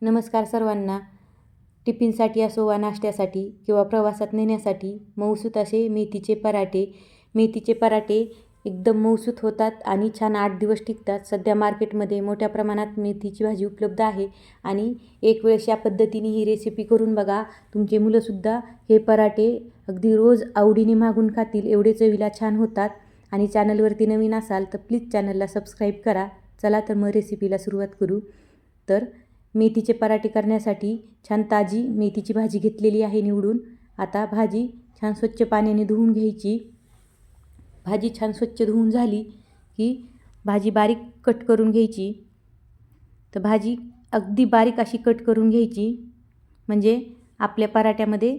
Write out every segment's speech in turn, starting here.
नमस्कार सर्वांना. टिफिनसाठी असो वा नाश्त्यासाठी किंवा प्रवासात नेण्यासाठी मऊसूत असे मेथीचे पराठे एकदम मऊसूत होतात आणि छान 8 दिवस टिकतात. सध्या मार्केटमध्ये मोठ्या प्रमाणात मेथीची भाजी उपलब्ध आहे आणि एक वेळेस या पद्धतीने ही रेसिपी करून बघा. तुमचे मुलंसुद्धा हे पराठे अगदी रोज आवडीने मागून खातील, एवढे चवीला छान होतात. आणि चॅनलवरती नवीन असाल तर प्लीज चॅनलला सबस्क्राईब करा. चला तर मग रेसिपीला सुरुवात करू. तर मेथीचे पराठे करण्यासाठी छान ताजी मेथीची भाजी घेतलेली आहे निवडून. आता भाजी छान स्वच्छ पाण्याने धुवून घ्यायची. भाजी छान स्वच्छ धुवून झाली की भाजी बारीक कट करून घ्यायची. तर भाजी अगदी बारीक अशी कट करून घ्यायची, म्हणजे आपल्या पराठ्यामध्ये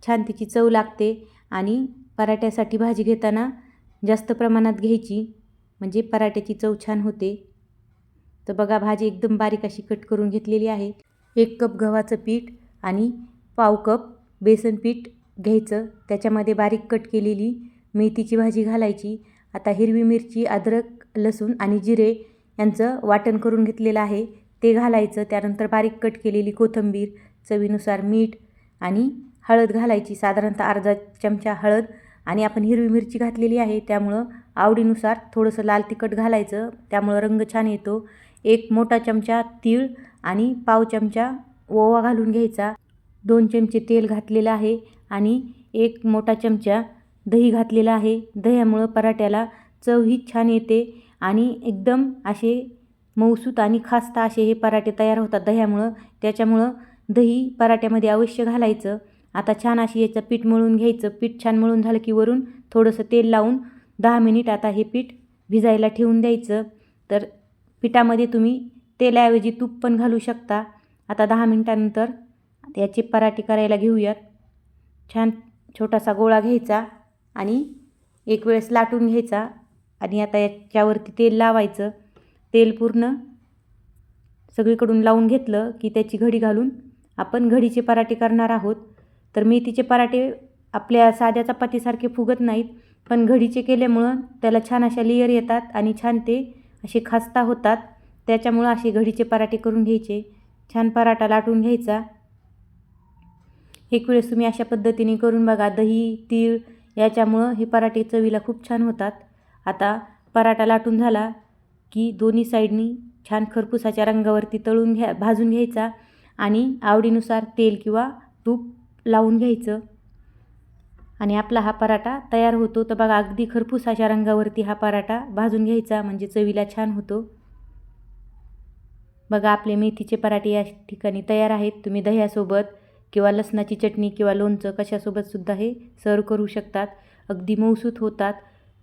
छान तिची चव लागते. आणि पराठ्यासाठी भाजी घेताना जास्त प्रमाणात घ्यायची, म्हणजे पराठ्याची चव छान होते. तर बघा, भाजी एकदम बारीक अशी कट करून घेतलेली आहे. 1 कप गव्हाचं पीठ आणि पाव कप बेसन पीठ घ्यायचं. त्याच्यामध्ये बारीक कट केलेली मेथीची भाजी घालायची. आता हिरवी मिरची, अद्रक, लसूण आणि जिरे यांचं वाटण करून घेतलेलं आहे ते घालायचं. त्यानंतर बारीक कट केलेली कोथिंबीर, चवीनुसार मीठ आणि हळद घालायची. साधारणतः अर्धा चमचा हळद. आणि आपण हिरवी मिरची घातलेली आहे त्यामुळं आवडीनुसार थोडंसं लाल तिखट घालायचं, त्यामुळं रंग छान येतो. 1 मोठा चमचा तीळ आणि पाव चमचा ओवा घालून घ्यायचा. 2 चमचे तेल घातलेलं आहे आणि 1 मोठा चमचा दही घातलेला आहे. दह्यामुळं पराठ्याला चव ही छान येते आणि एकदम असे मऊसूत आणि खास्ता असे हे पराठे तयार होतात दह्यामुळं. त्याच्यामुळं दही पराठ्यामध्ये अवश्य घालायचं. आता छान अशी याचं पीठ मळून घ्यायचं. पीठ छान मळून झालं की वरून थोडंसं तेल लावून 10 मिनिट आता हे पीठ भिजायला ठेवून द्यायचं. तर पिठामध्ये तुम्ही तेलाऐवजी तूप पण घालू शकता. आता 10 मिनिटानंतर याचे पराठे करायला घेऊयात. छान छोटासा गोळा घ्यायचा आणि एक वेळेस लाटून घ्यायचा आणि आता याच्यावरती तेल लावायचं. तेल पूर्ण सगळीकडून लावून घेतलं की त्याची घडी घालून आपण घडीचे पराठे करणार आहोत. तर मेथीचे पराठे आपल्या साध्या चपातीसारखे फुगत नाहीत, पण घडीचे केल्यामुळं त्याला छान अशा लेयर येतात आणि छान ते असे खास्ता होतात. त्याच्यामुळं असे घडीचे पराठे करून घ्यायचे. छान पराठा लाटून घ्यायचा. एक वेळेस तुम्ही अशा पद्धतीने करून बघा. दही, तीळ याच्यामुळं हे पराठे चवीला खूप छान होतात. आता पराठा लाटून झाला की दोन्ही साईडनी छान खरपूसाच्या रंगावरती भाजून घ्यायचा आणि आवडीनुसार तेल किंवा तूप लावून घ्यायचं आणि आपला हा पराठा तयार होतो. तर बघा, अगदी खरपूसाच्या रंगावरती हा पराठा भाजून घ्यायचा, म्हणजे चवीला छान होतो. बघा, आपले मेथीचे पराठे या ठिकाणी तयार आहेत. तुम्ही दह्यासोबत किंवा लसणाची चटणी किंवा लोणचं कशासोबतसुद्धा हे सर्व करू शकतात. अगदी मऊसूत होतात.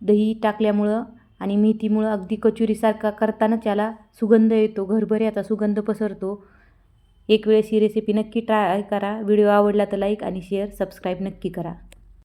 दही टाकल्यामुळं आणि मेथीमुळं अगदी कचोरीसारखा करतानाच याला सुगंध येतो, घरभर याचा सुगंध पसरतो. एक वेळेस ही रेसिपी नक्की ट्राय करा. व्हिडिओ आवडला तर लाईक आणि शेअर, सबस्क्राईब नक्की करा.